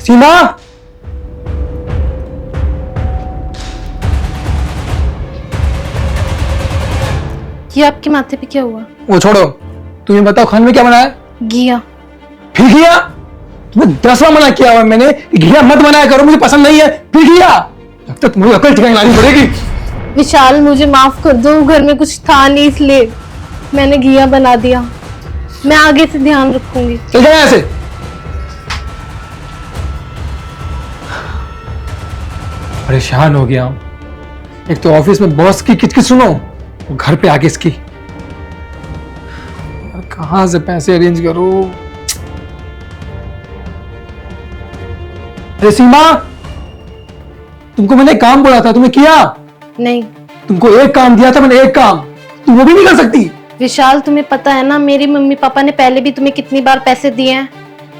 सीमा, ये आपके माथे पे क्या हुआ? वो छोड़ो, तुम्हें बताओ खाने में क्या बनाया? घिया। फिर घिया? तुम्हें 10 बार मना किया हुआ मैंने कि घिया मत बनाया करो, मुझे पसंद नहीं है। फिर घिया? अब तक तुम्हें अकल ठिकाने लानी पड़ेगी। विशाल, मुझे माफ कर दो, घर में कुछ था नहीं इसलिए मैंने घिया बना दिया। मैं आगे से ध्यान रखूंगी। चल जाए ऐसे। परेशान हो गया हूं। एक तो ऑफिस में बॉस की किचकिच सुनो, घर पे आके इसकी। कहां से पैसे अरेंज करूं? अरे सीमा, तुमको मैंने एक काम बोला था, तुमने किया? नहीं तुमको एक काम दिया था मैंने, एक काम, तुम वो भी नहीं कर सकती। विशाल, तुम्हें पता है ना मेरी मम्मी पापा ने पहले भी तुम्हें कितनी बार पैसे दिए हैं।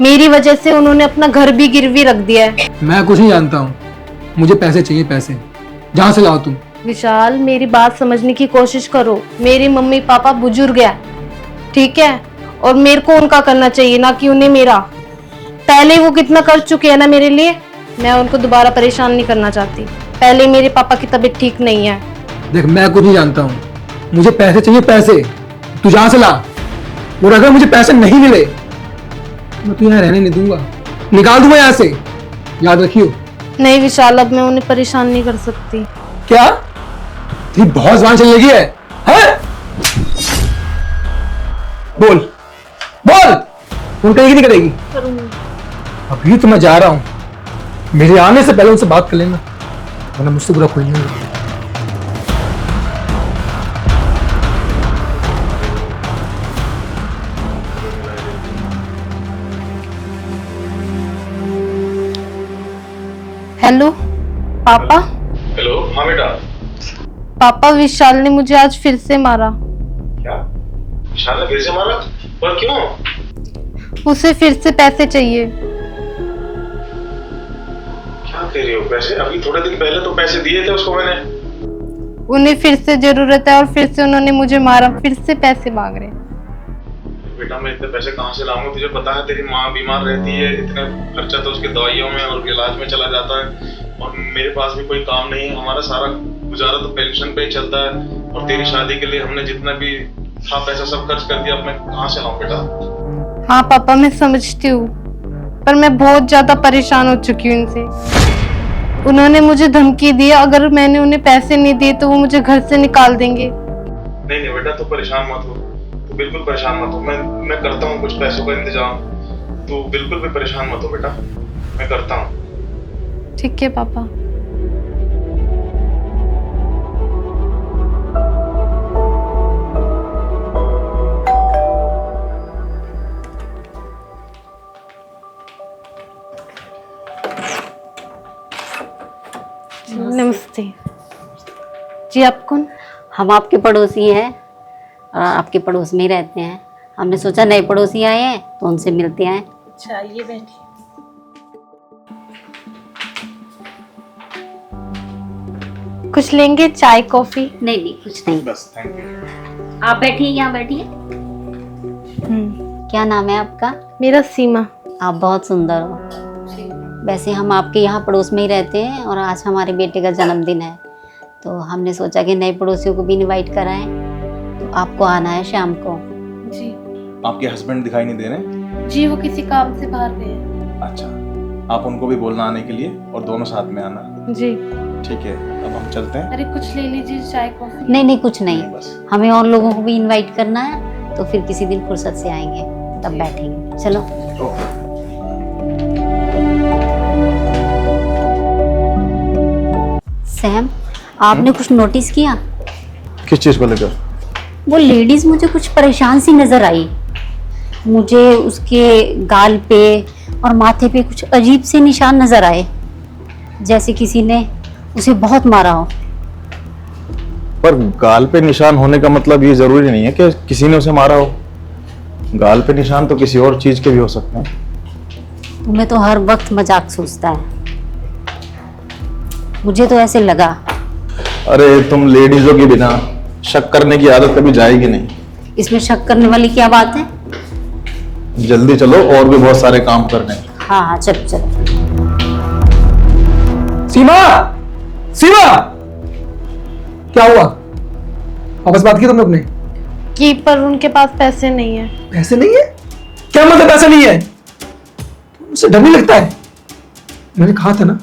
मेरी वजह से उन्होंने अपना घर भी गिरवी रख दिया है। मैं कुछ नहीं जानता हूं, मुझे पैसे चाहिए, पैसे जहां से लाओ तुम। विशाल, मेरी बात समझने की कोशिश करो। मेरी मम्मी पापा बुजुर्ग है, ठीक है, और मेरे को उनका करना चाहिए ना कि उन्हें मेरा। पहले वो कितना कर चुके हैं ना मेरे लिए, मैं उनको दोबारा परेशान नहीं करना चाहती। पहले मेरे पापा की तबीयत ठीक नहीं है। देख, मैं कुछ नहीं जानता हूं, मुझे पैसे चाहिए, पैसे तू जहां से ला। और अगर मुझे पैसे नहीं मिले मैं तू यहाँ रहने नहीं दूंगा, निकाल दूंगा यहाँ से, याद रखियो। नहीं विशाल, अब मैं उन्हें परेशान नहीं कर सकती। क्या तेरी बहुत जुबान चलने लगी है, हैं? बोल बोल, फोन करेगी नहीं करेगी? अभी तो मैं जा रहा हूं, मेरे आने से पहले उनसे बात कर लेना, वरना मुझसे बुरा कोई नहीं होगा। हेलो पापा। हेलो, हाँ बेटा। पापा, विशाल ने मुझे आज फिर से मारा। क्या? विशाल ने फिर से मारा? पर क्यों? उसे फिर से पैसे चाहिए। क्या कह रही हो? पैसे? अभी थोड़े दिन पहले तो पैसे दिए थे उसको मैंने। उन्हें फिर से जरूरत है और फिर से उन्होंने मुझे मारा, फिर से पैसे मांग रहे हैं। बेटा, मैं इतने पैसे कहाँ से लाऊंगा? तुझे पता है तेरी माँ बीमार रहती है, इतना खर्चा तो उसके दवाइयों में और इलाज में चला जाता है, और मेरे पास भी कोई काम नहीं है। हमारा सारा गुजारा तो पेंशन पे ही चलता है, और तेरी शादी के लिए हमने जितना भी था पैसा सब खर्च कर दिया। अब मैं कहाँ से लाऊं बेटा? हाँ पापा, मैं समझती हूँ, पर मैं बहुत ज्यादा परेशान हो चुकी हूँ इनसे। उन्होंने मुझे धमकी दी, अगर मैंने उन्हें पैसे नहीं दिए तो वो मुझे घर से निकाल देंगे। नहीं नहीं बेटा, तू परेशान मत हो, तू बिल्कुल परेशान मत हो। मैं करता हूँ कुछ पैसों का इंतजाम, तू बिल्कुल भी परेशान मत हो बेटा, मैं करता हूँ। ठीक है पापा। नमस्ते जी, आप कौन? हम आपके पड़ोसी हैं और आपके पड़ोस में ही रहते हैं। हमने सोचा नए पड़ोसी आए हैं तो उनसे मिलते आए। अच्छा, ये बैठिए। कुछ लेंगे? चाय कॉफी? नहीं नहीं, कुछ नहीं, बस थैंक यू। आप बैठिए, यहाँ बैठिए। क्या नाम है आपका? मेरा सीमा। आप बहुत सुंदर हो। वैसे हम आपके यहाँ पड़ोस में ही रहते हैं और आज हमारे बेटे का जन्मदिन है, तो हमने सोचा कि नए पड़ोसियों को भी इनवाइट कराएं। तो आपको आना है शाम को। जी आपके हस्बैंड दिखाई नहीं दे रहे? जी, वो किसी काम से बाहर गए हैं। अच्छा, आप उनको भी बोलना आने के लिए, और दोनों साथ में आना। जी। ठीक है, अब हम चलते हैं। अरे कुछ ले लीजिए, चाय कॉफी। नहीं नहीं, कुछ नहीं, बस। हमें और लोगों को भी इनवाइट करना है, तो फिर किसी दिन फुर्सत से आएंगे, तब बैठेंगे। चलो। सैम, आपने कुछ नोटिस किया? किस चीज को लेकर? वो लेडीज मुझे कुछ परेशान सी नजर आई। मुझे उसके गाल पे और माथे पे कुछ अजीब से निशान नजर आए, जैसे किसी ने उसे बहुत मारा हो। पर गाल पे निशान होने का मतलब ये जरूरी नहीं है कि किसी ने उसे मारा हो। गाल पे निशान तो किसी और चीज के भी हो सकते हैं। तुम्हें तो हर वक्त मजाक सोचता है, मुझे तो ऐसे लगा। अरे तुम लेडीजों के बिना शक करने की आदत कभी जाएगी नहीं। इसमें शक करने वाली क्या बात है? जल्दी चलो, और भी बहुत सारे काम करने हैं। हाँ हाँ, चलो चलो। सीमा, सीमा, क्या हुआ? वापस बात की तुमने अपने? कि पर उनके पास पैसे नहीं है। पैसे नहीं है? क्या मतलब पैसे नहीं है? मुझसे डर नहीं लगता है? मैंने कहा था ना,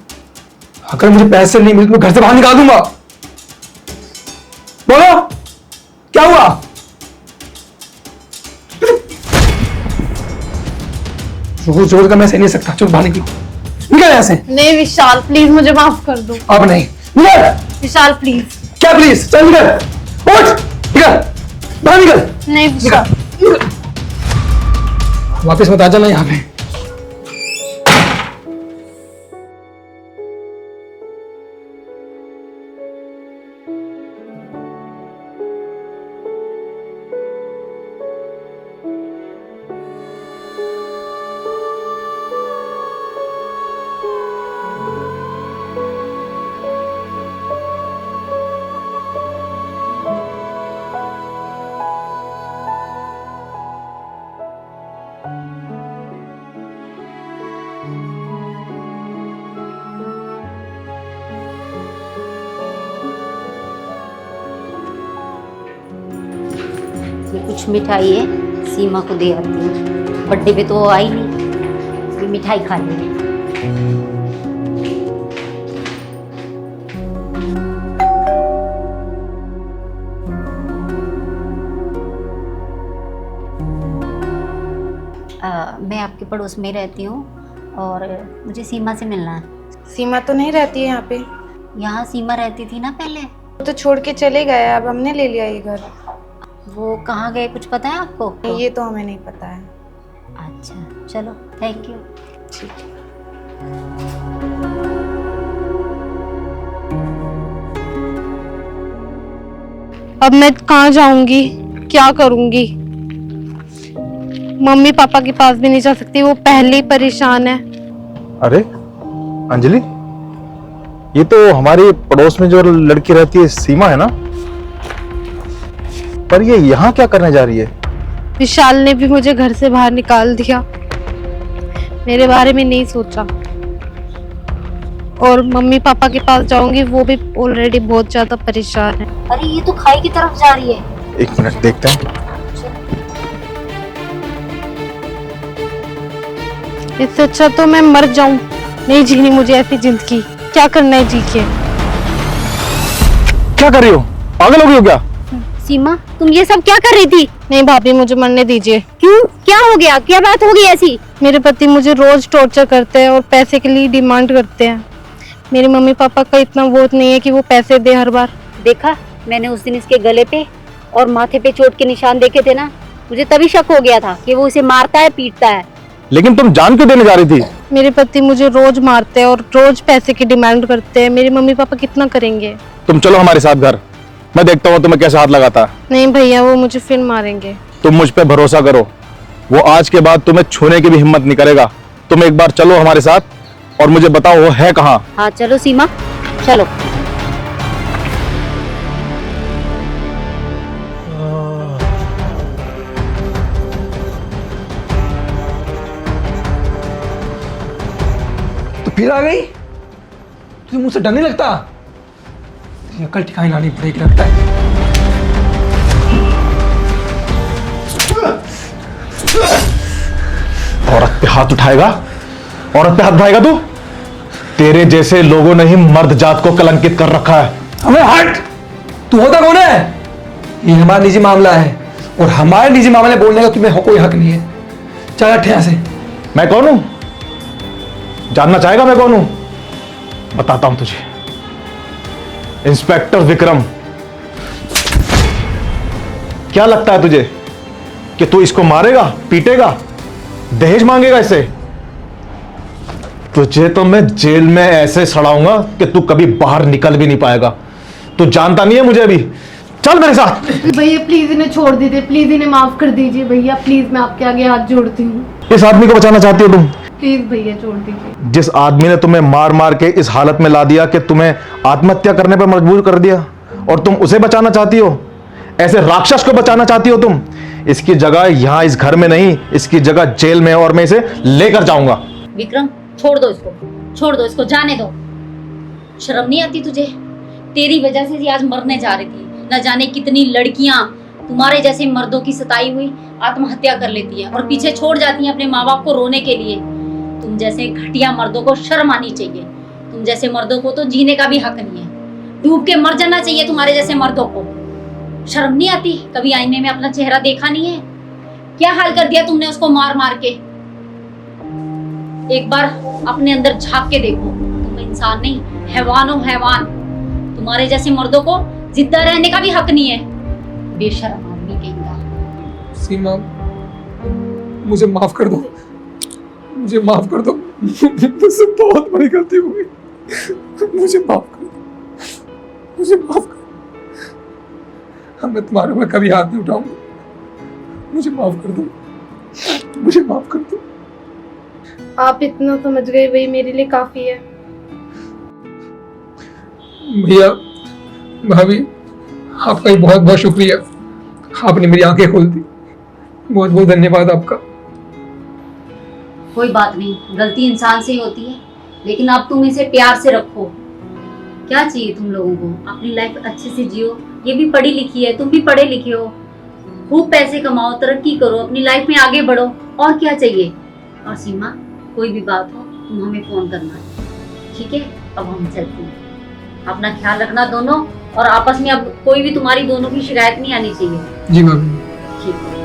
अगर मुझे पैसे नहीं मिले तो मैं घर से बाहर निकाल दूंगा। बोलो, क्या हुआ? रोज रोज का मैं सह नहीं सकता। चलो बाहर निकल यहाँ से। नहीं विशाल, प्लीज मुझे माफ कर दो। अब नहीं। निकल। विशाल प्लीज। क्या प्लीज? चल निकल, उठ, निकल, बाहर निकल, नहीं विशाल। निकल। वापस मत आ जाना यहाँ पे। ये कुछ मिठाई है, सीमा को दे आती हूँ। बर्थडे पे तो वो आई नहीं, ये मिठाई खा लेगी। मैं आपके पड़ोस में रहती हूँ और मुझे सीमा से मिलना है। सीमा तो नहीं रहती है यहाँ पे। यहाँ सीमा रहती थी ना पहले। वो तो छोड़ के चले गए, अब हमने ले लिया ये घर। वो कहाँ गए कुछ पता है आपको? ये तो हमें नहीं पता है। अच्छा चलो, थैंक यू। ठीक है। अब मैं कहाँ जाऊंगी, क्या करूंगी? मम्मी पापा के पास भी नहीं जा सकती, वो पहले ही परेशान है। अरे अंजलि, ये तो हमारी पड़ोस में जो लड़की रहती है सीमा है ना, पर ये यहाँ क्या करने जा रही है? विशाल ने भी मुझे घर से बाहर निकाल दिया, मेरे बारे में नहीं सोचा। और मम्मी पापा के पास जाऊंगी, वो भी ऑलरेडी बहुत ज्यादा परेशान है। अरे ये तो खाई की तरफ जा रही है। एक मिनट देखते हैं। इससे अच्छा तो मैं मर जाऊं, नहीं जीनी मुझे ऐसी जिंदगी। क्या करना है जी के? क्या कर रही हो? पागल हो गई हो क्या? सीमा, तुम ये सब क्या कर रही थी? नहीं भाभी, मुझे मरने दीजिए। क्यों, क्या हो गया? क्या बात हो गई ऐसी? मेरे पति मुझे रोज टॉर्चर करते हैं और पैसे के लिए डिमांड करते हैं। मेरे मम्मी पापा का इतना वोट नहीं है कि वो पैसे दे हर बार। देखा, मैंने उस दिन इसके गले पे और माथे पे चोट के निशान देखे थे ना, मुझे तभी शक हो गया था कि वो इसे मारता है, पीटता है। लेकिन तुम जान क्यों देने जा रही थी? मेरे पति मुझे रोज मारते हैं और रोज पैसे की डिमांड करते हैं। मेरे मम्मी पापा कितना करेंगे? तुम चलो हमारे साथ घर, मैं देखता हूँ तुम्हें कैसे हाथ लगाता है। नहीं भैया, वो मुझे फिर मारेंगे। तुम मुझ पे भरोसा करो, वो आज के बाद तुम्हें छूने की भी हिम्मत नहीं करेगा। तुम एक बार चलो हमारे साथ और मुझे बताओ वो है कहाँ। हाँ चलो सीमा, चलो। तो फिर आ गई? तुझे मुझसे डर नहीं लगता? तेरी अकल ठिकाने लानी पड़ेगी लगता है। औरत पे हाथ उठाएगा? औरत पे हाथ उठाएगा तू? तेरे जैसे लोगों ने ही मर्द जात को कलंकित कर रखा है। हमें हट! तू होता कौन है? ये हमारा निजी मामला है और हमारे निजी मामले बोलने का तुम्हें कोई हक नहीं है। चल हट यहाँ से। मैं कौन हूं? जानना चाहेगा मैं कौन हूं? बताता हूं तुझे। इंस्पेक्टर विक्रम। क्या लगता है तुझे कि तू इसको मारेगा, पीटेगा, दहेज मांगेगा इससे? तुझे तो मैं जेल में ऐसे सड़ाऊंगा कि तू कभी बाहर निकल भी नहीं पाएगा। तू जानता नहीं है मुझे अभी। चल मेरे साथ। भैया प्लीज इन्हें छोड़ दीजिए, प्लीज इन्हें माफ कर दीजिए भैया, प्लीज मैं आपके आगे हाथ जोड़ती हूँ। इस आदमी को बचाना चाहती हो तुम? प्लीज भैया छोड़ दीजिए। जिस आदमी ने तुम्हें मार मार के इस हालत में ला दिया कि तुम्हें आत्महत्या करने पर मजबूर कर दिया, और तुम उसे बचाना चाहती हो? ऐसे राक्षस को बचाना चाहती हो तुम? इसकी जगह यहां इस घर में नहीं, इसकी जगह जेल में, और मैं इसे लेकर जाऊंगा। विक्रम, छोड़ दो इसको, छोड़ दो इसको, जाने दो। शर्म नहीं आती तुझे? तेरी वजह से ये आज मरने जा रही थी। न जाने कितनी लड़कियां तुम्हारे जैसे मर्दों की सताई हुई आत्महत्या कर लेती है और पीछे छोड़ जाती हैं अपने माँ बाप को रोने के लिए। तुम जैसे घटिया मर्दों को शर्म आनी चाहिए। तुम जैसे मर्दों को तो जीने का भी हक नहीं है। डूब के मर जाना चाहिए तुम्हारे जैसे मर्दों को। शर्म नहीं आती? कभी आईने में अपना चेहरा देखा नहीं है? क्या हाल कर दिया तुमने उसको मार मार के। एक बार अपने अंदर झांक के देखो। तुम इंसान नहीं, हैवान हो हैवान। तुम्हारे जैसे मर्दों को जिंदा रहने का भी हक नहीं है। बेशर्म आदमी कहेगा। सीमा, मुझे माफ कर दो, मुझे माफ कर दो। मुझसे बहुत बड़ी गलती हो गई। मुझे माफ कर दो, मुझे माफ कर दो। अब मैं तुम्हारे ऊपर कभी हाथ नहीं उठाऊंगा। मुझे माफ कर दो, मुझे माफ कर दो। आप इतना समझ गए वही मेरे लिए काफी है। भैया, भाभी, आपका भी बहुत बहुत शुक्रिया। आपने मेरी आंखें खोल दी। बहुत बहुत धन्यवाद आपका। कोई बात नहीं, गलती इंसान से ही होती है, लेकिन अब तुम इसे प्यार से रखो। क्या चाहिए तुम लोगों को? अपनी लाइफ अच्छे से जियो। ये भी पढ़ी लिखी है, तुम भी पढ़े लिखे हो। खूब पैसे कमाओ, तरक्की करो, अपनी लाइफ में आगे बढ़ो। और क्या चाहिए? और सीमा, कोई भी बात हो तुम हमें फोन करना, ठीक है? अब हम चलते हैं। अपना ख्याल रखना दोनों, और आपस में अब कोई भी तुम्हारी दोनों की शिकायत नहीं आनी चाहिए। जी भाभी। ठीक है।